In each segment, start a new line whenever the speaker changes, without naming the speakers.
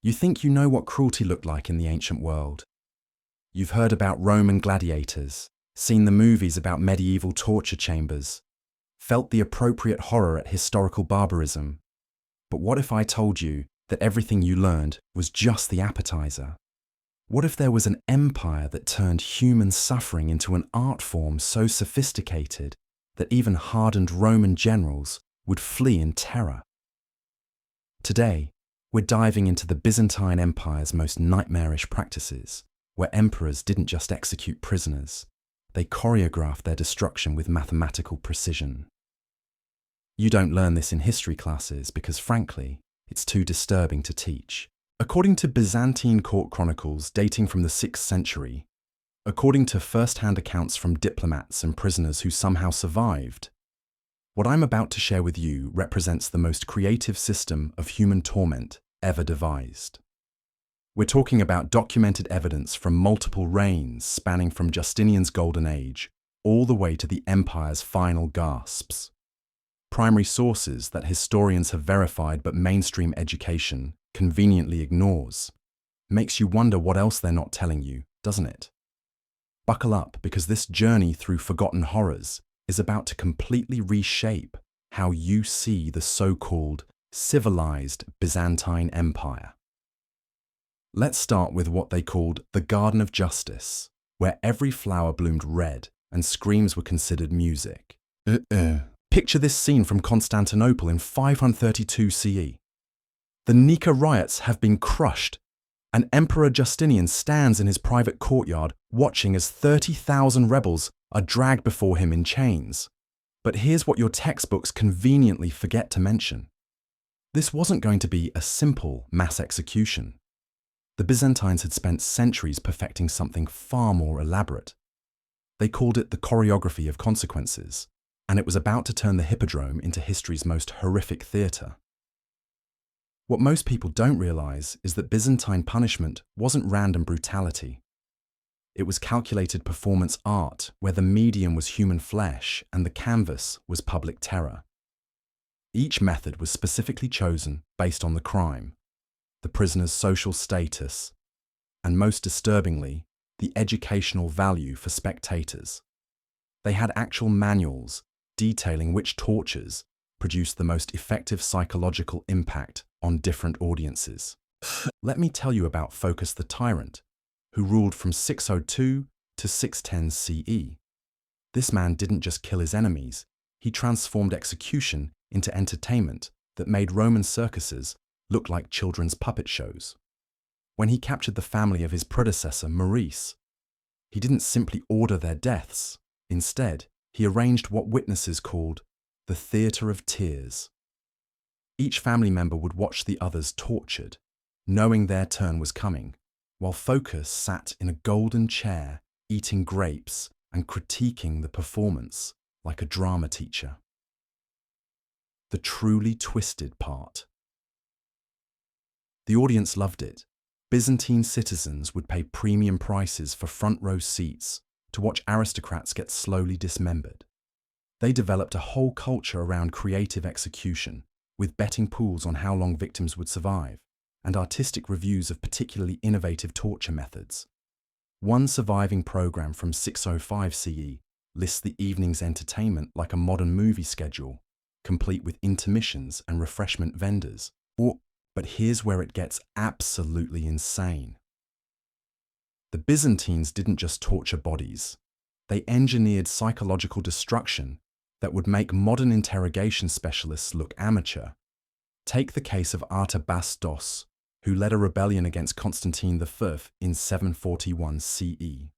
You think you know what cruelty looked like in the ancient world. You've heard about Roman gladiators, seen the movies about medieval torture chambers, felt the appropriate horror at historical barbarism. But what if I told you that everything you learned was just the appetizer? What if there was an empire that turned human suffering into an art form so sophisticated that even hardened Roman generals would flee in terror? Today, we're diving into the Byzantine Empire's most nightmarish practices, where emperors didn't just execute prisoners, they choreographed their destruction with mathematical precision. You don't learn this in history classes because, frankly, it's too disturbing to teach. According to Byzantine court chronicles dating from the 6th century, according to first-hand accounts from diplomats and prisoners who somehow survived, what I'm about to share with you represents the most creative system of human torment ever devised. We're talking about documented evidence from multiple reigns spanning from Justinian's golden age all the way to the empire's final gasps. Primary sources that historians have verified but mainstream education conveniently ignores. Makes you wonder what else they're not telling you, doesn't it? Buckle up, because this journey through forgotten horrors is about to completely reshape how you see the so-called civilized Byzantine Empire. Let's start with what they called the Garden of Justice, where every flower bloomed red and screams were considered music. Picture this scene from Constantinople in 532 CE. The Nika riots have been crushed, and Emperor Justinian stands in his private courtyard watching as 30,000 rebels are dragged before him in chains. But here's what your textbooks conveniently forget to mention. This wasn't going to be a simple mass execution. The Byzantines had spent centuries perfecting something far more elaborate. They called it the choreography of consequences, and it was about to turn the hippodrome into history's most horrific theatre. What most people don't realize is that Byzantine punishment wasn't random brutality. It was calculated performance art, where the medium was human flesh and the canvas was public terror. Each method was specifically chosen based on the crime, the prisoner's social status, and most disturbingly, the educational value for spectators. They had actual manuals detailing which tortures produced the most effective psychological impact on different audiences. Let me tell you about Phocas the Tyrant, who ruled from 602 to 610 CE. This man didn't just kill his enemies, he transformed execution into entertainment that made Roman circuses look like children's puppet shows. When he captured the family of his predecessor, Maurice, he didn't simply order their deaths. Instead, he arranged what witnesses called the theatre of tears. Each family member would watch the others tortured, knowing their turn was coming, while Phocas sat in a golden chair, eating grapes and critiquing the performance like a drama teacher. The truly twisted part. The audience loved it. Byzantine citizens would pay premium prices for front-row seats to watch aristocrats get slowly dismembered. They developed a whole culture around creative execution, with betting pools on how long victims would survive, and artistic reviews of particularly innovative torture methods. One surviving program from 605 CE lists the evening's entertainment like a modern movie schedule, complete with intermissions and refreshment vendors. But here's where it gets absolutely insane. The Byzantines didn't just torture bodies. They engineered psychological destruction that would make modern interrogation specialists look amateur. Take the case of Artabasdos, who led a rebellion against Constantine V in 741 CE.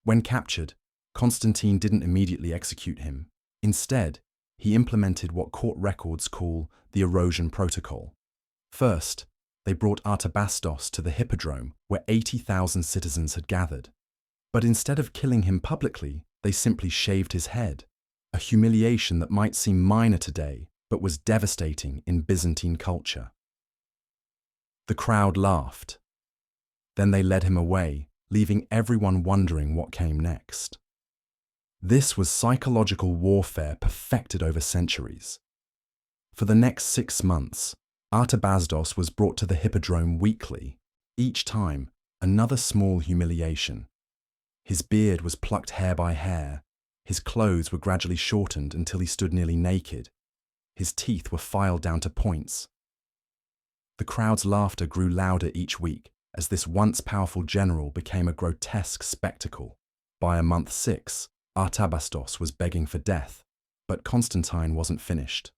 When captured, Constantine didn't immediately execute him. Instead, he implemented what court records call the erosion protocol. First, they brought Artabasdos to the hippodrome where 80,000 citizens had gathered. But instead of killing him publicly, they simply shaved his head, a humiliation that might seem minor today, but was devastating in Byzantine culture. The crowd laughed. Then they led him away, leaving everyone wondering what came next. This was psychological warfare perfected over centuries. For the next 6 months, Artabasdos was brought to the hippodrome weekly, each time another small humiliation. His beard was plucked hair by hair, his clothes were gradually shortened until he stood nearly naked, his teeth were filed down to points. The crowd's laughter grew louder each week as this once powerful general became a grotesque spectacle. By month 6, Artabasdos was begging for death, but Constantine wasn't finished.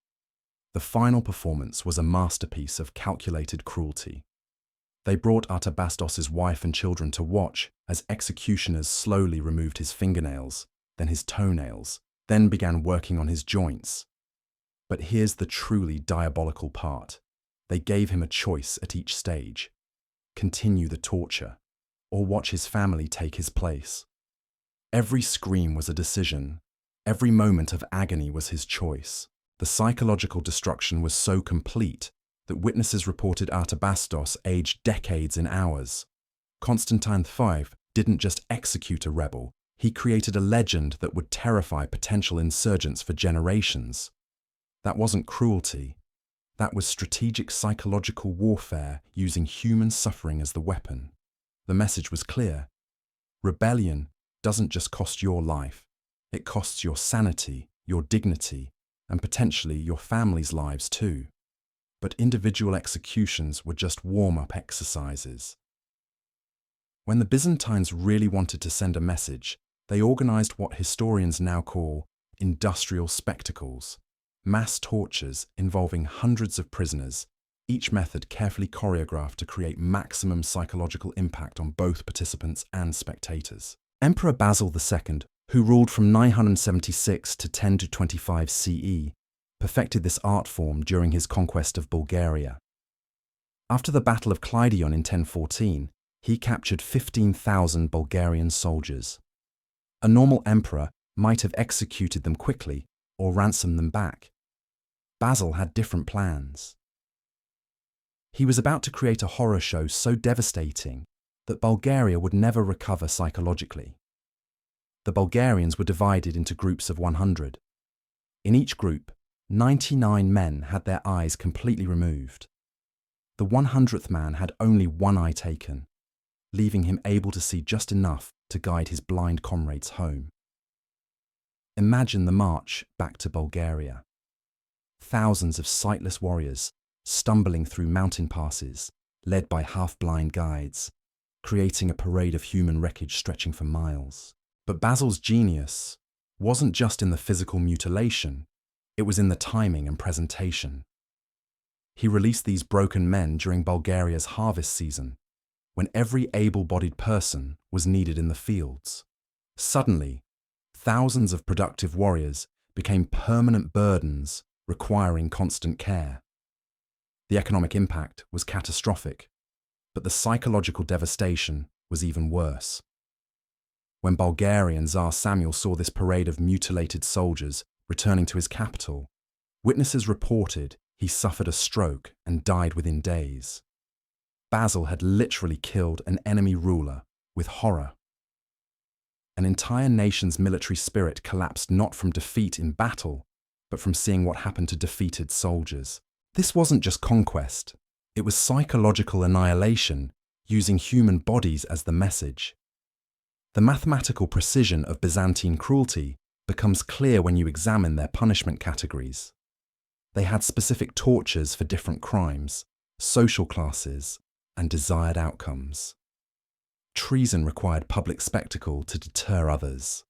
The final performance was a masterpiece of calculated cruelty. They brought Artabasdos's wife and children to watch as executioners slowly removed his fingernails, then his toenails, then began working on his joints. But here's the truly diabolical part. They gave him a choice at each stage: continue the torture, or watch his family take his place. Every scream was a decision. Every moment of agony was his choice. The psychological destruction was so complete that witnesses reported Artabasdos aged decades in hours. Constantine V didn't just execute a rebel, he created a legend that would terrify potential insurgents for generations. That wasn't cruelty. That was strategic psychological warfare using human suffering as the weapon. The message was clear. Rebellion doesn't just cost your life, it costs your sanity, your dignity, and potentially your family's lives too. But individual executions were just warm-up exercises. When the Byzantines really wanted to send a message, they organized what historians now call industrial spectacles, mass tortures involving hundreds of prisoners, each method carefully choreographed to create maximum psychological impact on both participants and spectators. Emperor Basil II, who ruled from 976 to 1025 CE, perfected this art form during his conquest of Bulgaria. After the Battle of Clydion in 1014, he captured 15,000 Bulgarian soldiers. A normal emperor might have executed them quickly or ransomed them back. Basil had different plans. He was about to create a horror show so devastating that Bulgaria would never recover psychologically. The Bulgarians were divided into groups of 100. In each group, 99 men had their eyes completely removed. The 100th man had only one eye taken, leaving him able to see just enough to guide his blind comrades home. Imagine the march back to Bulgaria. Thousands of sightless warriors stumbling through mountain passes, led by half-blind guides, creating a parade of human wreckage stretching for miles. But Basil's genius wasn't just in the physical mutilation, it was in the timing and presentation. He released these broken men during Bulgaria's harvest season, when every able-bodied person was needed in the fields. Suddenly, thousands of productive warriors became permanent burdens requiring constant care. The economic impact was catastrophic, but the psychological devastation was even worse. When Bulgarian Tsar Samuel saw this parade of mutilated soldiers returning to his capital, witnesses reported he suffered a stroke and died within days. Basil had literally killed an enemy ruler with horror. An entire nation's military spirit collapsed not from defeat in battle, but from seeing what happened to defeated soldiers. This wasn't just conquest, it was psychological annihilation, using human bodies as the message. The mathematical precision of Byzantine cruelty becomes clear when you examine their punishment categories. They had specific tortures for different crimes, social classes, and desired outcomes. Treason required public spectacle to deter others.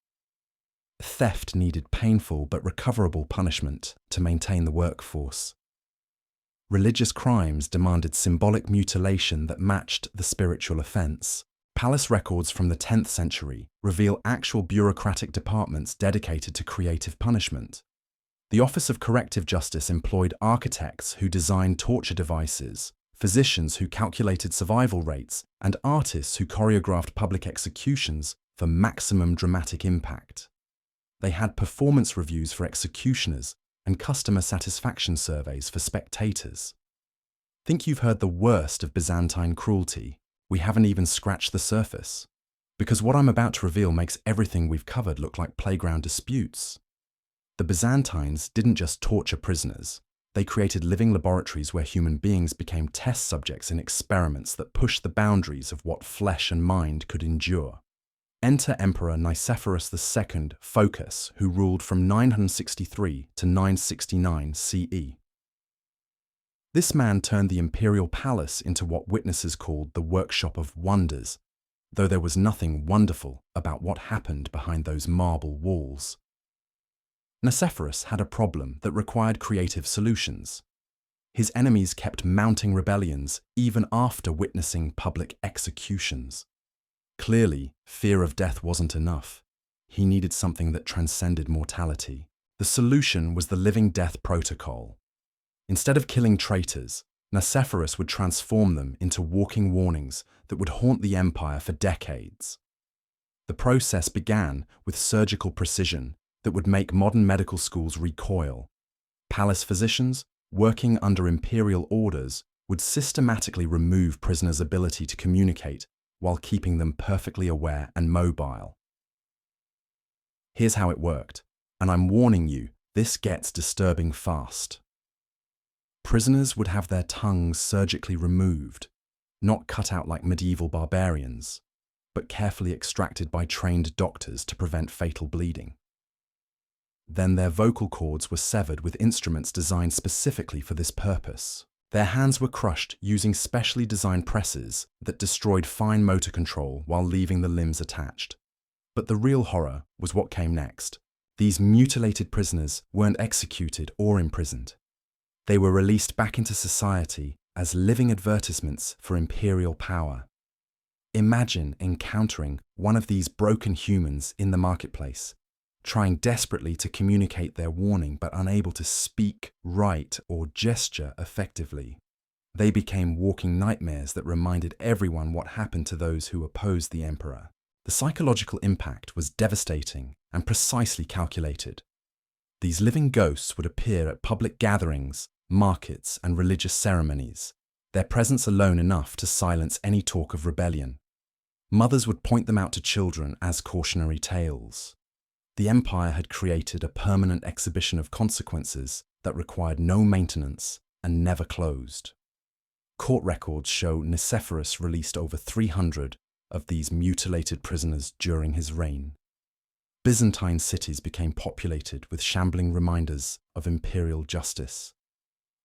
Theft needed painful but recoverable punishment to maintain the workforce. Religious crimes demanded symbolic mutilation that matched the spiritual offense. Palace records from the 10th century reveal actual bureaucratic departments dedicated to creative punishment. The Office of Corrective Justice employed architects who designed torture devices, physicians who calculated survival rates, and artists who choreographed public executions for maximum dramatic impact. They had performance reviews for executioners and customer satisfaction surveys for spectators. Think you've heard the worst of Byzantine cruelty? We haven't even scratched the surface. Because what I'm about to reveal makes everything we've covered look like playground disputes. The Byzantines didn't just torture prisoners, They created living laboratories where human beings became test subjects in experiments that pushed the boundaries of what flesh and mind could endure. Enter Emperor Nicephorus II Phocas, who ruled from 963 to 969 CE. This man turned the imperial palace into what witnesses called the workshop of wonders, though there was nothing wonderful about what happened behind those marble walls. Nicephorus had a problem that required creative solutions. His enemies kept mounting rebellions even after witnessing public executions. Clearly, fear of death wasn't enough. He needed something that transcended mortality. The solution was the living death protocol. Instead of killing traitors, Nicephorus would transform them into walking warnings that would haunt the empire for decades. The process began with surgical precision that would make modern medical schools recoil. Palace physicians, working under imperial orders, would systematically remove prisoners' ability to communicate while keeping them perfectly aware and mobile. Here's how it worked, and I'm warning you, this gets disturbing fast. Prisoners would have their tongues surgically removed, not cut out like medieval barbarians, but carefully extracted by trained doctors to prevent fatal bleeding. Then their vocal cords were severed with instruments designed specifically for this purpose. Their hands were crushed using specially designed presses that destroyed fine motor control while leaving the limbs attached. But the real horror was what came next. These mutilated prisoners weren't executed or imprisoned. They were released back into society as living advertisements for imperial power. Imagine encountering one of these broken humans in the marketplace, trying desperately to communicate their warning but unable to speak, write, or gesture effectively. They became walking nightmares that reminded everyone what happened to those who opposed the emperor. The psychological impact was devastating and precisely calculated. These living ghosts would appear at public gatherings, markets, and religious ceremonies, their presence alone enough to silence any talk of rebellion. Mothers would point them out to children as cautionary tales. The empire had created a permanent exhibition of consequences that required no maintenance and never closed. Court records show Nicephorus released over 300 of these mutilated prisoners during his reign. Byzantine cities became populated with shambling reminders of imperial justice.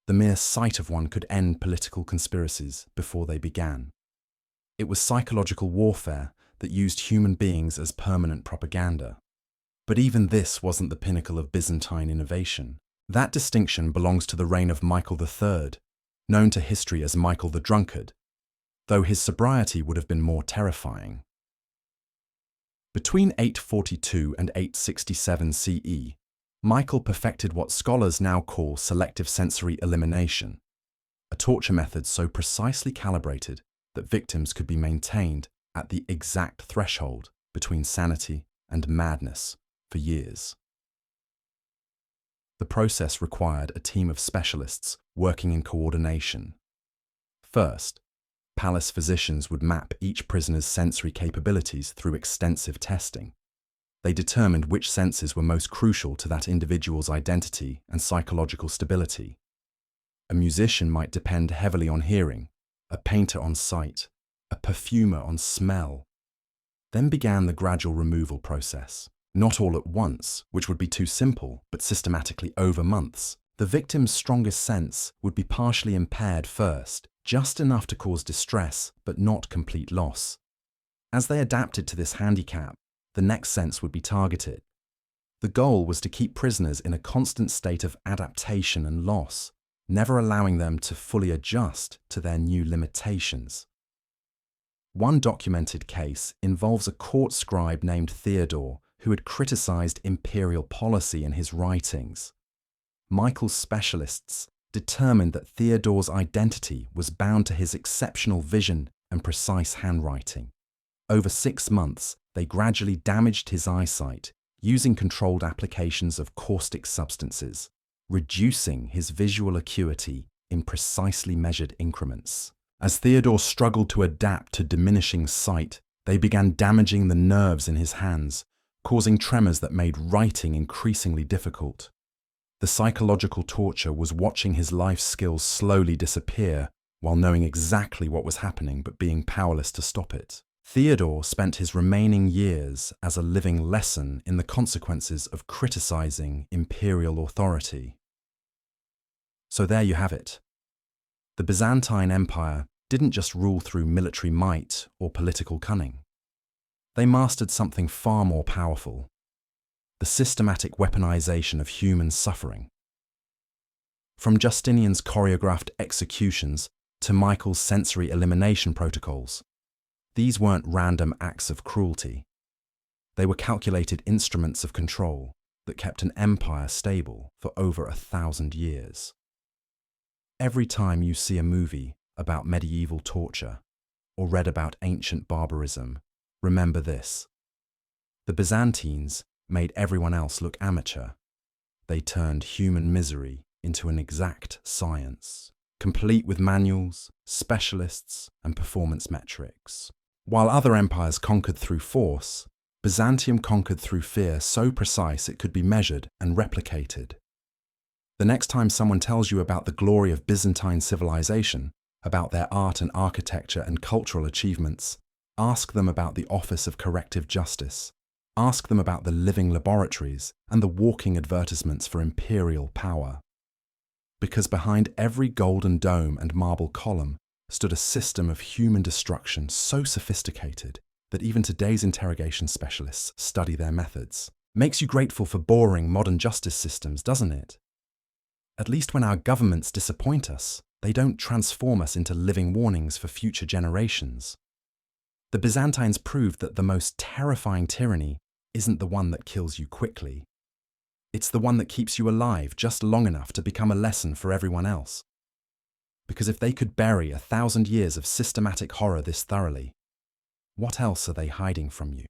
The mere sight of one could end political conspiracies before they began. It was psychological warfare that used human beings as permanent propaganda. But even this wasn't the pinnacle of Byzantine innovation. That distinction belongs to the reign of Michael III, known to history as Michael the Drunkard, though his sobriety would have been more terrifying. Between 842 and 867 CE, Michael perfected what scholars now call selective sensory elimination, a torture method so precisely calibrated that victims could be maintained at the exact threshold between sanity and madness for years. The process required a team of specialists working in coordination. First, palace physicians would map each prisoner's sensory capabilities through extensive testing. They determined which senses were most crucial to that individual's identity and psychological stability. A musician might depend heavily on hearing, a painter on sight, a perfumer on smell. Then began the gradual removal process. Not all at once, which would be too simple, but systematically over months. The victim's strongest sense would be partially impaired first, just enough to cause distress, but not complete loss. As they adapted to this handicap, the next sense would be targeted. The goal was to keep prisoners in a constant state of adaptation and loss, never allowing them to fully adjust to their new limitations. One documented case involves a court scribe named Theodore who had criticized imperial policy in his writings. Michael's specialists determined that Theodore's identity was bound to his exceptional vision and precise handwriting. Over 6 months, they gradually damaged his eyesight using controlled applications of caustic substances, reducing his visual acuity in precisely measured increments. As Theodore struggled to adapt to diminishing sight, they began damaging the nerves in his hands, causing tremors that made writing increasingly difficult. The psychological torture was watching his life skills slowly disappear while knowing exactly what was happening but being powerless to stop it. Theodore spent his remaining years as a living lesson in the consequences of criticizing imperial authority. So there you have it. The Byzantine Empire didn't just rule through military might or political cunning. They mastered something far more powerful: the systematic weaponization of human suffering. From Justinian's choreographed executions to Michael's sensory elimination protocols, these weren't random acts of cruelty. They were calculated instruments of control that kept an empire stable for over 1,000 years. Every time you see a movie about medieval torture or read about ancient barbarism, remember this: the Byzantines made everyone else look amateur. They turned human misery into an exact science, complete with manuals, specialists, and performance metrics. While other empires conquered through force, Byzantium conquered through fear so precise it could be measured and replicated. The next time someone tells you about the glory of Byzantine civilization, about their art and architecture and cultural achievements, ask them about the Office of Corrective Justice. Ask them about the living laboratories and the walking advertisements for imperial power. Because behind every golden dome and marble column stood a system of human destruction so sophisticated that even today's interrogation specialists study their methods. Makes you grateful for boring modern justice systems, doesn't it? At least when our governments disappoint us, they don't transform us into living warnings for future generations. The Byzantines proved that the most terrifying tyranny isn't the one that kills you quickly. It's the one that keeps you alive just long enough to become a lesson for everyone else. Because if they could bury 1,000 years of systematic horror this thoroughly, what else are they hiding from you?